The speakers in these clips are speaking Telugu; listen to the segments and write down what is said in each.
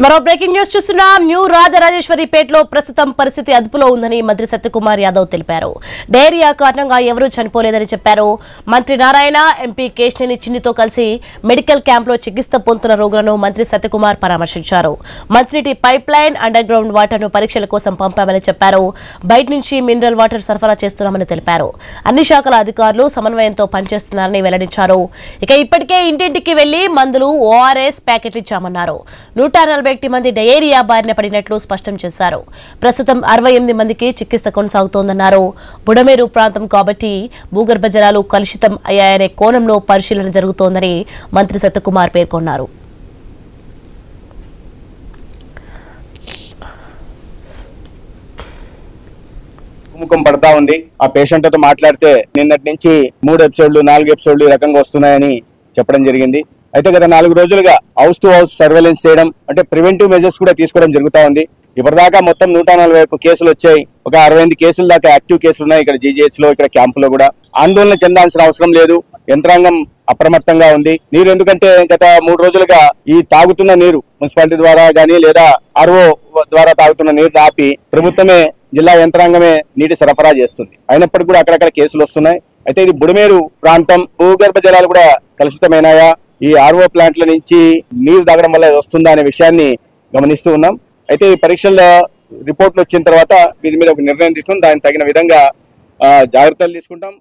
మరో బ్రేకింగ్ న్యూస్ చూస్తున్నాం. న్యూ రాజరాజేశ్వరిపేటలో ప్రస్తుతం పరిస్థితి అదుపులో ఉందని మంత్రి సత్యకుమార్ యాదవ్ తెలిపారు. డయేరియా కారణంగా ఎవరూ చనిపోలేదని చెప్పారు. మంత్రి నారాయణ, ఎంపీ కేశినేని చిన్నితో కలిసి మెడికల్ క్యాంప్ లో చికిత్స పొందుతున్న రోగులను మంత్రి సత్యకుమార్ పరామర్శించారు. మంత్రిటి pipeline, underground water ను పరీక్షల కోసం పంపామని చెప్పారు. బయట నుంచి మినరల్ వాటర్ సరఫరా చేస్తున్నామని తెలిపారు. అన్ని శాఖల అధికారులు సమన్వయంతో పనిచేస్తున్నారని వెల్లడించారు. ఇక ఇప్పటికే ఇంటింటికి వెళ్లి మందులు, ఓఆర్ఎస్ ప్యాకెట్లు ఇచ్చామన్నారు. 140 మంది డయేరియా బారిన పడినట్లు స్పష్టం చేశారు. ప్రస్తుతం 68 మందికి చికిత్స కొనసాగుతోందన్నారు. బుడమేరు ప్రాంతం కాబట్టి భూగర్భ జలాలు కలుషితం అయ్యాయనే కోణంలో పరిశీలన జరుగుతోందని మంత్రి సత్యకుమార్ పేర్కొన్నారు. ముఖం పడతా ఉంది. ఆ పేషెంట్ తో మాట్లాడితే నిన్నటి నుంచి 3 ఎపిసోడ్లు 4 ఎపిసోడ్లు ఈ రకంగా వస్తున్నాయని చెప్పడం జరిగింది. అయితే గత 4 రోజులుగా హౌస్ టు హౌస్ సర్వేలెన్స్ చేయడం, అంటే ప్రివెంటివ్ మెజర్స్ కూడా తీసుకోవడం జరుగుతా ఉంది. ఇప్పటిదాకా మొత్తం 141 కేసులు వచ్చాయి. ఒక 68 కేసుల దాకా యాక్టివ్ కేసులు ఉన్నాయి ఇక్కడ జీజీహెచ్ లో, ఇక్కడ క్యాంపులో కూడా. ఆందోళన చెందాల్సిన అవసరం లేదు. యంత్రాంగం అప్రమత్తంగా ఉంది. నీరు ఎందుకంటే గత 3 రోజులుగా ఈ తాగుతున్న నీరు మున్సిపాలిటీ ద్వారా గానీ లేదా ఆర్ఓ ద్వారా తాగుతున్న నీరు ఆపి ప్రభుత్వమే, జిల్లా యంత్రాంగమే నీటి సరఫరా చేస్తుంది. అయినప్పటికీ కూడా అక్కడక్కడ కేసులు వస్తున్నాయి. అయితే ఇది బుడమేరు ప్రాంతం, భూగర్భ జలాలు కూడా కలుషితమైనాయా, ఈ ఆర్ఓ ప్లాంట్ల నుంచి నీరు తాగడం వల్ల వస్తుందా అనే విషయాన్ని గమనిస్తూ ఉన్నాం. అయితే ఈ పరీక్షల రిపోర్ట్లు వచ్చిన తర్వాత దీని మీద ఒక నిర్ణయం తీసుకుని దానికి తగిన విధంగా జాగ్రత్తలు తీసుకుంటాం.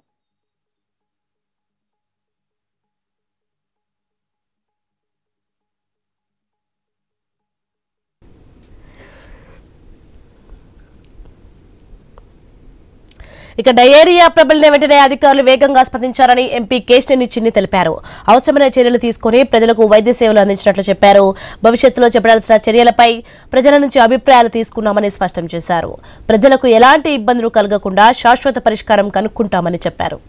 ఇక డయేరియా ప్రబలిన వెంటనే అధికారులు వేగంగా స్పందించారని ఎంపీ కేశినేని చిన్ని తెలిపారు. అవసరమైన చర్యలు తీసుకుని ప్రజలకు వైద్య సేవలు అందించినట్లు చెప్పారు. భవిష్యత్తులో చేపట్టాల్సిన చర్యలపై ప్రజల నుంచి అభిప్రాయాలు తీసుకున్నామని స్పష్టం చేశారు. ప్రజలకు ఎలాంటి ఇబ్బందులు కలగకుండా శాశ్వత పరిష్కారం కనుక్కుంటామని చెప్పారు.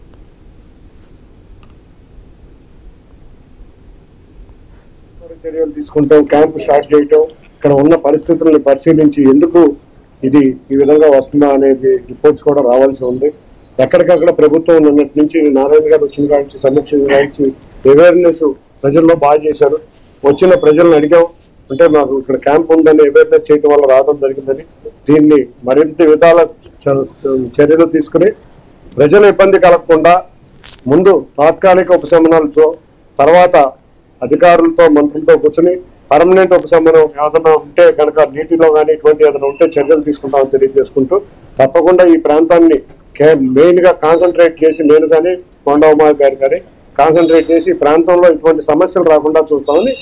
చర్యలు తీసుకుంటాం, క్యాంపు స్టార్ట్ చేయటం, ఇక్కడ ఉన్న పరిస్థితులను పరిశీలించి ఎందుకు ఇది ఈ విధంగా వస్తుందా అనేది రిపోర్ట్స్ కూడా రావాల్సి ఉంది. ఎక్కడికక్కడ ప్రభుత్వం నిన్నటి నుంచి నారాయణ గారు వచ్చిన కాడి నుంచి సమీక్ష నిర్వహించి అవేర్నెస్ ప్రజల్లో బాగా చేశారు. వచ్చిన ప్రజలను అడిగాం, అంటే మాకు ఇక్కడ క్యాంప్ ఉందని అవేర్నెస్ చేయడం వల్ల రావడం జరిగిందని. దీన్ని మరింత విధాల చర్యలు తీసుకుని ప్రజల ఇబ్బంది కలగకుండా ముందు తాత్కాలిక ఉపశమనాలతో, తర్వాత అధికారులతో మంత్రులతో కూర్చొని పర్మనెంట్ ఉపశమనం ఏదైనా ఉంటే కనుక నీటిలో కానీ ఇటువంటి ఏదైనా ఉంటే చర్యలు తీసుకుంటామని తెలియజేసుకుంటూ, తప్పకుండా ఈ ప్రాంతాన్ని మెయిన్ గా కాన్సన్ట్రేట్ చేసి, నేను కానీ కొండవమ్మ గారు కానీ కాన్సన్ట్రేట్ చేసి ఈ ప్రాంతంలో ఇటువంటి సమస్యలు రాకుండా చూస్తామని